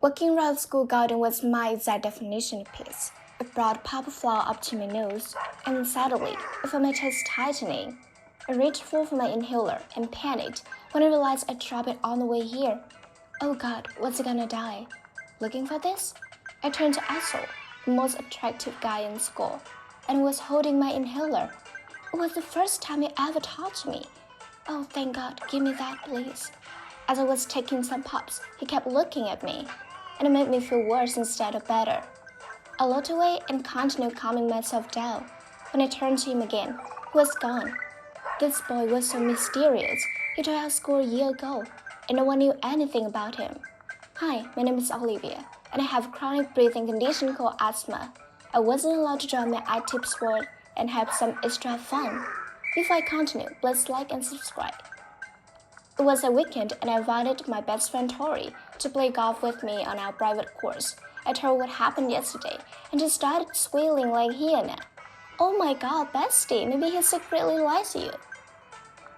Walking around the school garden was my exact definition of peace. I brought purple flower up to my nose, and suddenly, I felt my chest tightening. I reached for my inhaler and panicked when I realized I dropped it on the way here. Oh God, was I gonna die? Looking for this? I turned to Assel, the most attractive guy in school, and was holding my inhaler. It was the first time he ever touched me. Oh, thank God, give me that, please. As I was taking some puffs, he kept looking at me, and it made me feel worse instead of better. I looked away and continued calming myself down. When I turned to him again, he was gone. This boy was so mysterious. He joined our school a year ago, and no one knew anything about him. Hi, my name is Olivia, and I have a chronic breathing condition called asthma. I wasn't allowed to join my active sport and have some extra fun. Before I continue, please like and subscribe. It was a weekend, and I invited my best friend Tori to play golf with me on our private course. I told her what happened yesterday, and she started squealing like hyena. Oh my God, bestie, maybe he secretly lies to you.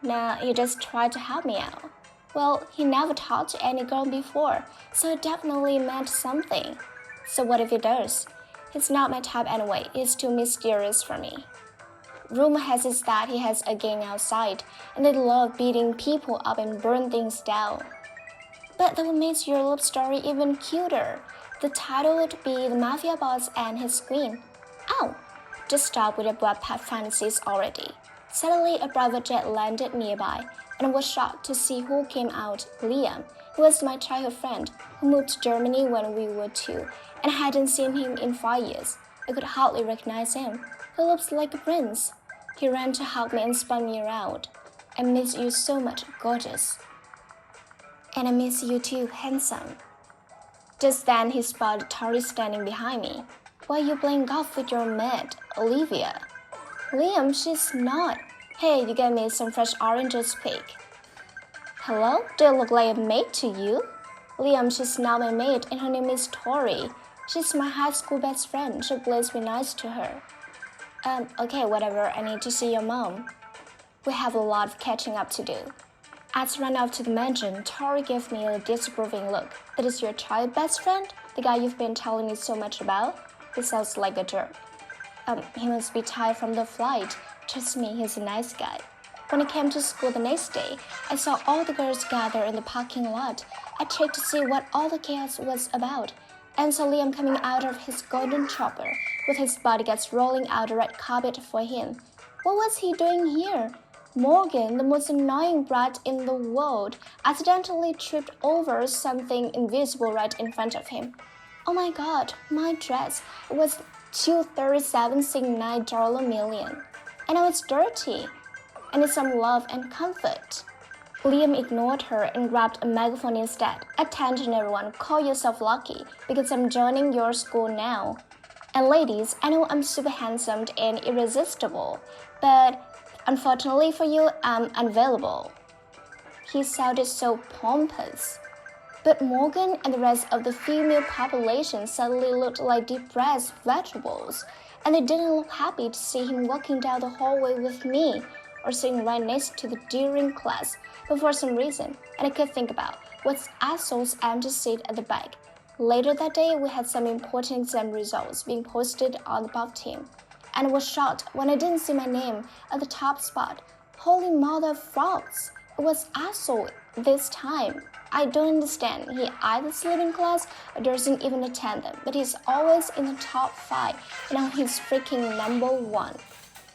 Nah, he just tried to help me out. Well, he never talked to any girl before, so it definitely meant something. So what if he does? He's not my type anyway, he's too mysterious for me. Rumor has it that he has a gang outside, and they love beating people up and burn things down. But that would make your love story even cuter. The title would be The Mafia Boss and His Queen. Ow! Just stop with your blood pet fantasies already. Suddenly, a private jet landed nearby, and I was shocked to see who came out. Liam, who was my childhood friend, who moved to Germany when we were 2, and I hadn't seen him in 5 years. I could hardly recognize him. He looks like a prince. He ran to hug me and spun me around. I miss you so much, gorgeous. And I miss you too, handsome. Just then he spotted Tori standing behind me. Why are you playing golf with your mate, Olivia? Liam, she's not. Hey, you gave me some fresh oranges quick. Hello? Do I look like a mate to you? Liam, she's not my mate, and her name is Tori. She's my high school best friend, so please be nice to her. Okay, whatever, I need to see your mom. We have a lot of catching up to do. As I ran out to the mansion, Tori gave me a disapproving look. That is your child best friend? The guy you've been telling me so much about? He sounds like a jerk. He must be tired from the flight. Trust me, he's a nice guy. When I came to school the next day, I saw all the girls gather in the parking lot. I checked to see what all the chaos was about, and saw Liam coming out of his golden chopper, with his bodyguards rolling out a red carpet for him. What was he doing here? Morgan, the most annoying brat in the world, accidentally tripped over something invisible right in front of him. Oh my God, my dress. It was $237.9 million, and I was dirty. I need some love and comfort. Liam ignored her and grabbed a megaphone instead. Attention everyone, call yourself lucky, because I'm joining your school now. And ladies, I know I'm super handsome and irresistible, but unfortunately for you, I'm unavailable. He sounded so pompous. But Morgan and the rest of the female population suddenly looked like depressed vegetables, and they didn't look happy to see him walking down the hallway with me, or sitting right next to the during class. But for some reason, and I could think about, was Assel's empty seat at the back. Later that day, we had some important exam results being posted on the buff team, and I was shocked when I didn't see my name at the top spot. Holy mother of frogs! It was Assel this time. I don't understand. He either sleeps in class or doesn't even attend them, but he's always in the top 5, and now he's freaking number 1.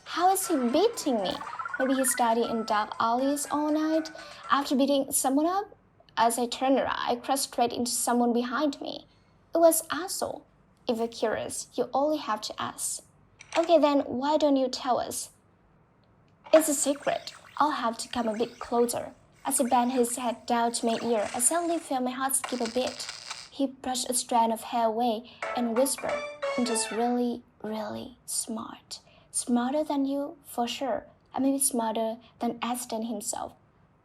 How is he beating me? Maybe he studied in dark alleys all night after beating someone up? As I turned around, I crashed straight into someone behind me. It was Assel. If you're curious, you only have to ask. Okay then, why don't you tell us? It's a secret. I'll have to come a bit closer. As he bent his head down to my ear, I suddenly felt my heart skip a bit. He brushed a strand of hair away and whispered, I'm just really, really smart. Smarter than you, for sure. And maybe smarter than Aston himself.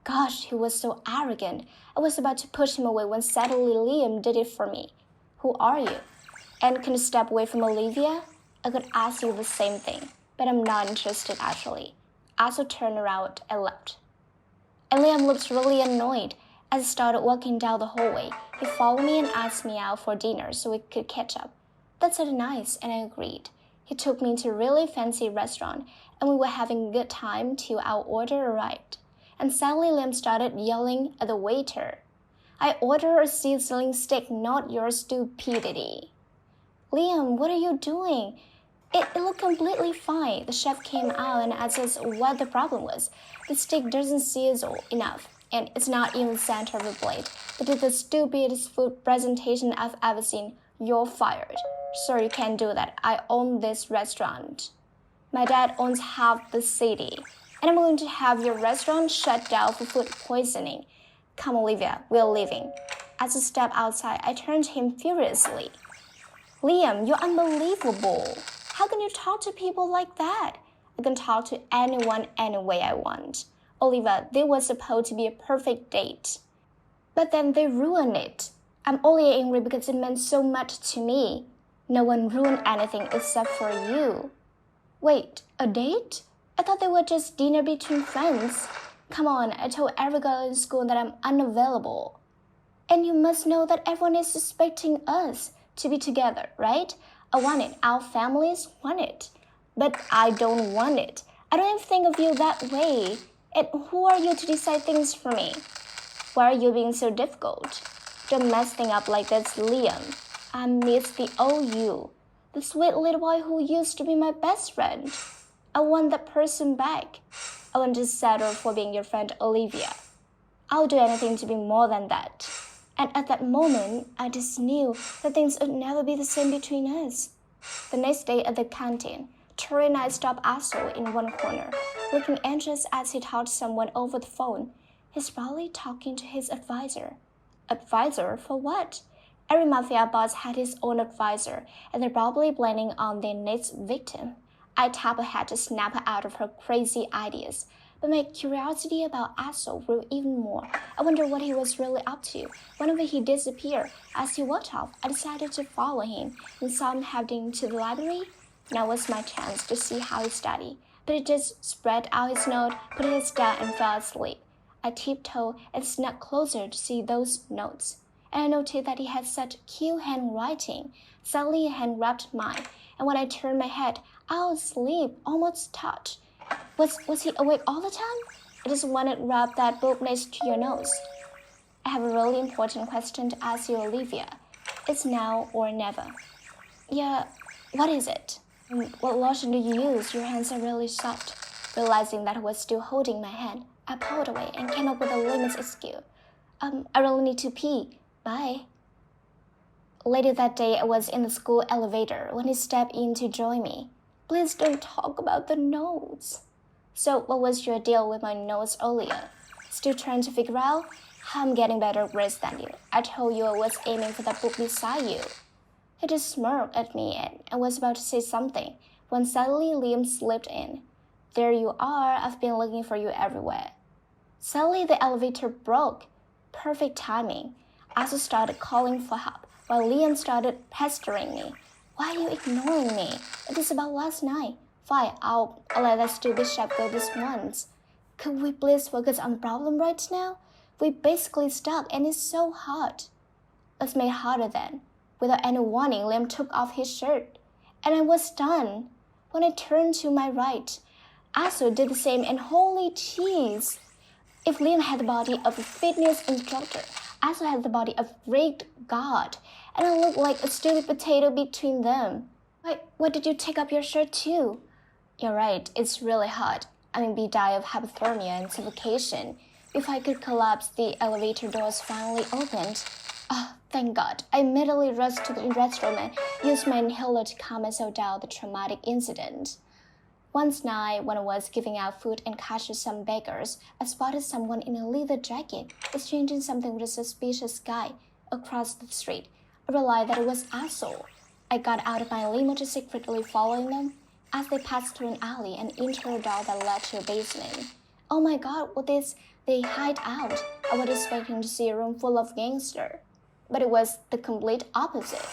Gosh, he was so arrogant. I was about to push him away when suddenly Liam did it for me. Who are you? And can you step away from Olivia? I could ask you the same thing, but I'm not interested actually. I also turned around and left. And Liam looked really annoyed. As I started walking down the hallway, he followed me and asked me out for dinner so we could catch up. That sounded nice, and I agreed. He took me to a really fancy restaurant, and we were having a good time till our order arrived. And suddenly Liam started yelling at the waiter. I ordered a sizzling steak, not your stupidity. Liam, what are you doing? It looked completely fine. The chef came out and asked us what the problem was. The steak doesn't sizzle enough, and it's not even the center of the plate. It is the stupidest food presentation I've ever seen. You're fired. Sir, you can't do that. I own this restaurant. My dad owns half the city, and I'm going to have your restaurant shut down for food poisoning. Come, Olivia, we're leaving. As I stepped outside, I turned to him furiously. Liam, you're unbelievable. How can you talk to people like that? I can talk to anyone any way I want. Olivia, this was supposed to be a perfect date. But then they ruined it. I'm only angry because it meant so much to me. No one ruined anything except for you. Wait, a date? I thought they were just dinner between friends. Come on, I told every girl in school that I'm unavailable. And you must know that everyone is expecting us to be together, right? I want it. Our families want it. But I don't want it. I don't even think of you that way. And who are you to decide things for me? Why are you being so difficult? Don't mess things up like this, Liam. I miss the old you, the sweet little boy who used to be my best friend. I want that person back. I want to settle for being your friend Olivia. I'll do anything to be more than that. And at that moment, I just knew that things would never be the same between us. The next day at the canteen, Tori and I stopped Aso in one corner, looking anxious as he talked to someone over the phone. He's probably talking to his advisor. Advisor for what? Every mafia boss had his own advisor, and they're probably planning on their next victim. I tapped her head to snap her out of her crazy ideas. But my curiosity about Aso grew even more. I wondered what he was really up to. Whenever he disappeared, as he walked off, I decided to follow him and saw him heading to the library. Now was my chance to see how he studied. But he just spread out his note, put his down, and fell asleep. I tiptoed and snuck closer to see those notes. And I noticed that he had such cute handwriting. Suddenly a hand grabbed mine, and when I turned my head, I was asleep, almost touched. Was he awake all the time? I just wanted to grab that book next to your nose. I have a really important question to ask you, Olivia. It's now or never. Yeah, what is it? What lotion do you use? Your hands are really soft. Realizing that I was still holding my hand, I pulled away and came up with a lemon excuse. I really need to pee. Bye. Later that day, I was in the school elevator when he stepped in to join me. Please don't talk about the notes. So what was your deal with my notes earlier? Still trying to figure out how I'm getting better grades than you. I told you I was aiming for that book beside you. He just smirked at me and I was about to say something when suddenly Liam slipped in. There you are, I've been looking for you everywhere. Suddenly the elevator broke. Perfect timing. Asa started calling for help while Liam started pestering me. Why are you ignoring me? It is about last night. Fine, I'll let that stupid chef go this once. Could we please focus on the problem right now? We're basically stuck and it's so hot. Let's make it harder then. Without any warning, Liam took off his shirt. And I was stunned. When I turned to my right, Aso did the same and holy cheese. If Liam had the body of a fitness instructor, Aso had the body of Great God. And I looked like a stupid potato between them. Why did you take up your shirt too? You're right, it's really hot. I mean, we die of hypothermia and suffocation. If I could collapse, the elevator doors finally opened. Thank God. I immediately rushed to the restroom and used my inhaler to calm myself down the traumatic incident. Once night, when I was giving out food and catching some beggars, I spotted someone in a leather jacket exchanging something with a suspicious guy across the street. I realized that it was Aso. I got out of my limo to secretly following them as they passed through an alley and entered a door that led to a basement. Oh my God, what is they hide out? I was expecting to see a room full of gangsters, but it was the complete opposite.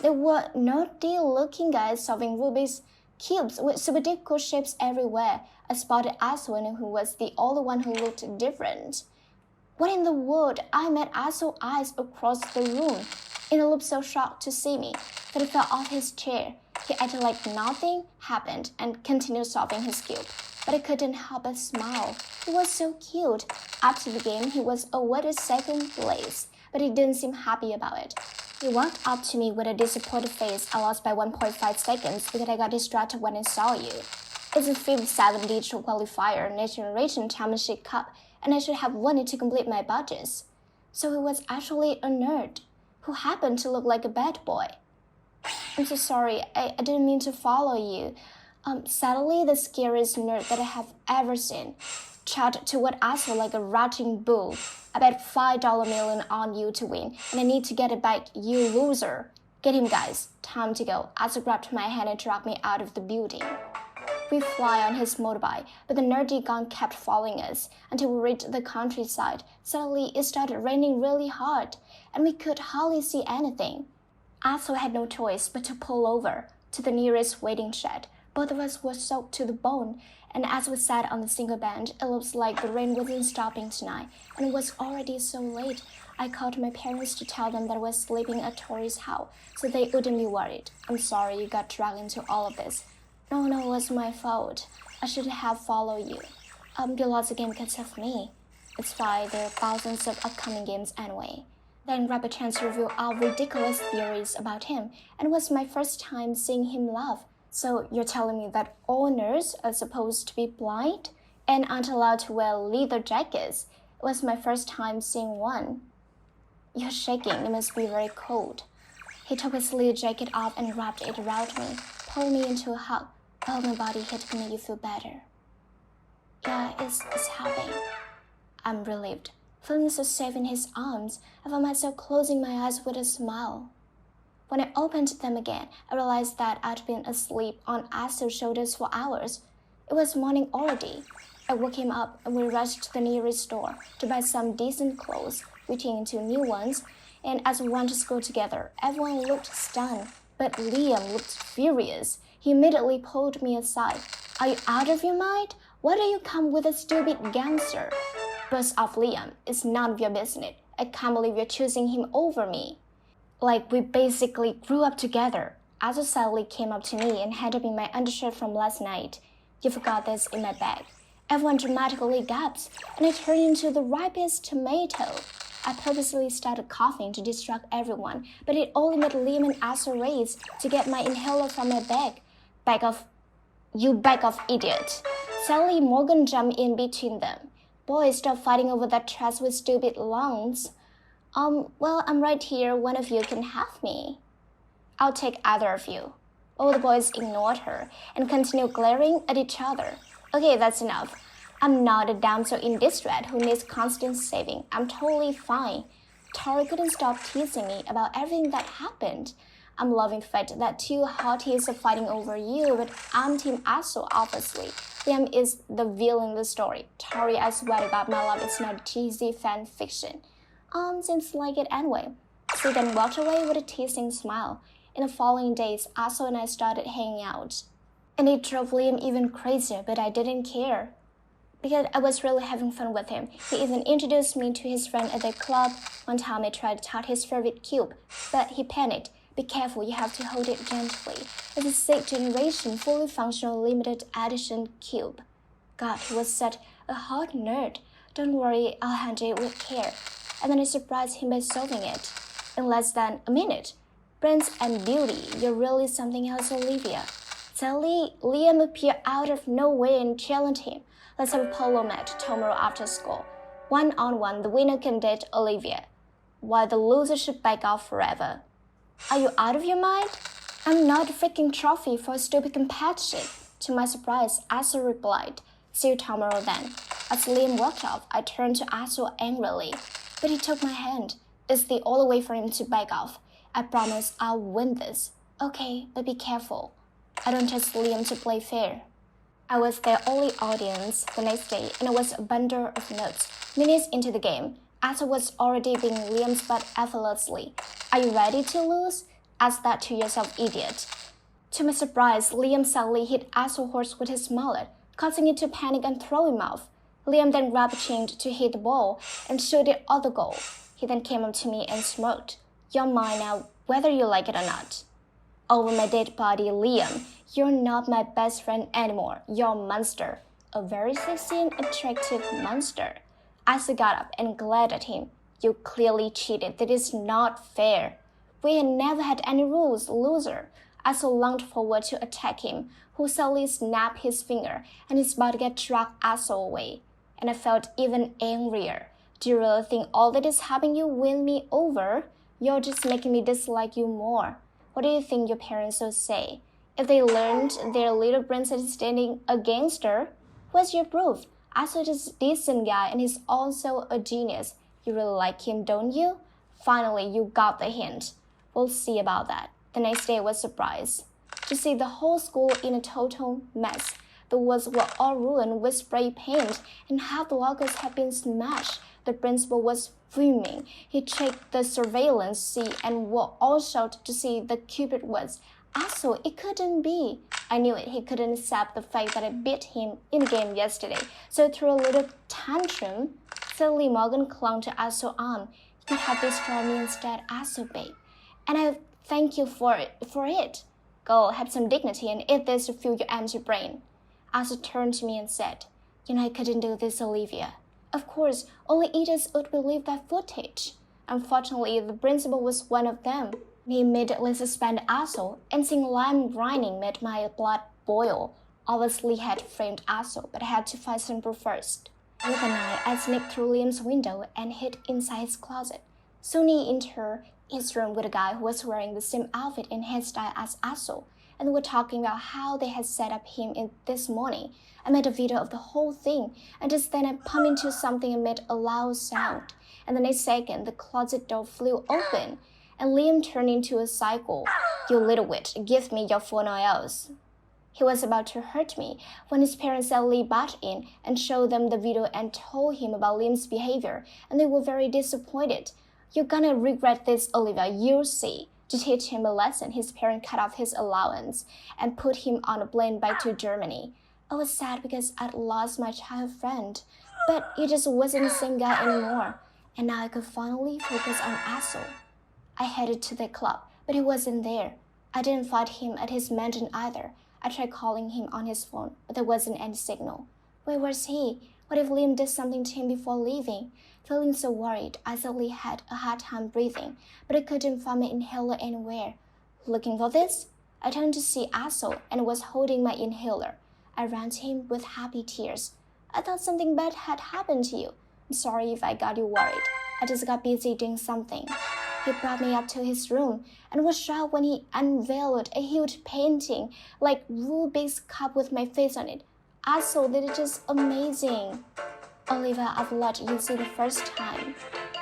There were naughty-looking guys solving Rubik's cubes with super difficult shapes everywhere. I spotted Aswin, who was the only one who looked different. What in the world? I met Aso's eyes across the room, and he looked so shocked to see me that he fell off his chair. He acted like nothing happened and continued solving his cube, but I couldn't help but smile. He was so cute. After the game, he was awarded second place, but he didn't seem happy about it. He walked up to me with a disappointed face. I lost by 1.5 seconds because I got distracted when I saw you. It's a 5th-7 digital qualifier, Next Generation Championship Cup, and I should have won it to complete my budgets. So he was actually a nerd who happened to look like a bad boy. I'm so sorry, I didn't mean to follow you. Sadly, the scariest nerd that I have ever seen chatted toward Aso like a raging bull. I bet $5 million on you to win, and I need to get it back, you loser. Get him, guys. Time to go. Aso grabbed my hand and dragged me out of the building. We fly on his motorbike, but the nerdy gun kept following us until we reached the countryside. Suddenly, it started raining really hard, and we could hardly see anything. Aso had no choice but to pull over to the nearest waiting shed. Both of us were soaked to the bone, and as we sat on the single bench, it looks like the rain wasn't stopping tonight, and it was already so late. I called my parents to tell them that I was sleeping at Tori's house, so they wouldn't be worried. I'm sorry you got dragged into all of this. No, it was my fault. I should have followed you. You lost the game because of me. It's fine, there are thousands of upcoming games anyway. Then grab a chance to review our ridiculous theories about him, and it was my first time seeing him laugh. So you're telling me that all nerds are supposed to be blind and aren't allowed to wear leather jackets? It was my first time seeing one. You're shaking, it must be very cold. He took his leather jacket off and wrapped it around me, pulled me into a hug. Oh, my body hit to make you feel better. Yeah, it's helping. I'm relieved. Feeling so safe in his arms, I found myself closing my eyes with a smile. When I opened them again, I realized that I'd been asleep on Aso's shoulders for hours. It was morning already. I woke him up and we rushed to the nearest store to buy some decent clothes, we changed into new ones, and as we went to school together, everyone looked stunned, but Liam looked furious. He immediately pulled me aside. Are you out of your mind? Why do you come with a stupid gangster? Burst off Liam. It's none of your business. I can't believe you're choosing him over me. Like we basically grew up together. Aso suddenly came up to me and handed me my undershirt from last night. You forgot this in my bag. Everyone dramatically gasped, and I turned into the ripest tomato. I purposely started coughing to distract everyone, but it only made Liam and Aso race to get my inhaler from my bag. Back off, you bag of idiot. Suddenly, Morgan jumped in between them. Boys, stop fighting over that trash with stupid lungs. Well, I'm right here. One of you can have me. I'll take either of you. All the boys ignored her and continued glaring at each other. Okay, that's enough. I'm not a damsel in distress who needs constant saving. I'm totally fine. Tori couldn't stop teasing me about everything that happened. I'm loving the fact that two hotties are fighting over you, but I'm Team Aso, obviously. Liam is the villain in the story. Tori, I swear to God, my love is not cheesy fan fiction. Seems like it anyway. So then walked away with a teasing smile. In the following days, Aso and I started hanging out. And it drove Liam even crazier, but I didn't care. Because I was really having fun with him. He even introduced me to his friend at the club. One time I tried to touch his favorite cube, but he panicked. Be careful, you have to hold it gently. It's a 6th generation, fully functional limited edition cube. God, he was such a hot nerd. Don't worry, I'll handle it with care. And then I surprised him by solving it. In less than a minute. Brains and beauty, you're really something else, Olivia. Suddenly, Liam appeared out of nowhere and challenged him. Let's have a polo match tomorrow after school. 1-on-1, the winner can date Olivia, while the loser should back off forever. Are you out of your mind? I'm not a freaking trophy for a stupid competition. To my surprise, Aso replied, see you tomorrow then. As Liam walked off, I turned to Aso angrily, but he took my hand. It's the only way for him to back off. I promise I'll win this. Okay, but be careful. I don't trust Liam to play fair. I was their only audience the next day, and it was a bundle of notes. Minutes into the game, Aso was already being Liam's butt effortlessly. Are you ready to lose? Ask that to yourself, idiot. To my surprise, Liam suddenly hit Aso's horse with his mallet, causing it to panic and throw him off. Liam then grabbed a chain to hit the ball and shoot it at the goal. He then came up to me and smirked. "You're mine now, whether you like it or not." "Over my dead body, Liam, you're not my best friend anymore. You're a monster. A very sexy and attractive monster." Asa got up and glared at him. "You clearly cheated. That is not fair." "We had never had any rules, loser." Asa lunged forward to attack him, who suddenly snapped his finger, and his body got dragged Asa away. And I felt even angrier. "Do you really think all that is helping you win me over? You're just making me dislike you more. What do you think your parents will say? If they learned their little princess is standing against her? Where's your proof? Asa is a decent guy and he's also a genius. You really like him, don't you? Finally, you got the hint. We'll see about that." The next day was a surprise. To see the whole school in a total mess. The walls were all ruined with spray paint, and half the lockers had been smashed. The principal was fuming. He checked the surveillance see and were all shocked to see the culprit was Asa. It couldn't be. I knew it. He couldn't accept the fact that I beat him in the game yesterday, so he threw a little tantrum. Suddenly, Morgan clung to Asa's arm. "You could have destroyed me instead, Asa, babe. And I thank you for it. Go, have some dignity and eat this to fuel your empty brain." Asa turned to me and said, "You know I couldn't do this, Olivia. Of course, only idiots would believe that footage." Unfortunately, the principal was one of them. He immediately suspended Asa, and seeing Lime grinding made my blood boil. Obviously, he had framed Asa, but I had to find some proof first. With a knife, I sneaked through Liam's window and hid inside his closet. Soon he entered his room with a guy who was wearing the same outfit and hairstyle as Asa, and they were talking about how they had set up him in this morning. I made a video of the whole thing, and just then I pumped into something and made a loud sound. And the next second, the closet door flew open, and Liam turned into a cycle. "You little witch, give me your phone or else." He was about to hurt me when his parents suddenly barged in and showed them the video and told him about Liam's behavior, and they were very disappointed. "You're gonna regret this, Olivia, you'll see." To teach him a lesson, his parents cut off his allowance and put him on a plane back to Germany. I was sad because I'd lost my childhood friend, but he just wasn't the same guy anymore, and now I could finally focus on Asa. I headed to the club, but he wasn't there. I didn't find him at his mansion either. I tried calling him on his phone, but there wasn't any signal. Where was he? What if Liam did something to him before leaving? Feeling so worried, I suddenly had a hard time breathing, but I couldn't find my inhaler anywhere. Looking for this? I turned to see Asa and was holding my inhaler. I ran to him with happy tears. "I thought something bad had happened to you. I'm sorry if I got you worried. I just got busy doing something." He brought me up to his room and was shocked when he unveiled a huge painting, like Rubik's Cup with my face on it. Asa, that is just amazing. "Olivia, I've let you see the first time.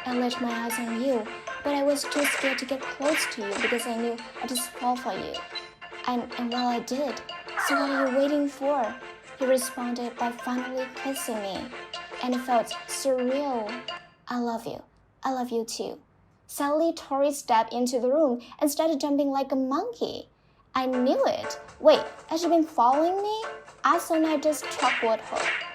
I let my eyes on you, but I was too scared to get close to you because I knew I'd just fall for you. And well, I did. So what are you waiting for?" He responded by finally kissing me, and it felt surreal. "I love you. I love you too." Suddenly, Tori stepped into the room and started jumping like a monkey. I knew it. Wait, has she been following me? Asa and I just chuckled her.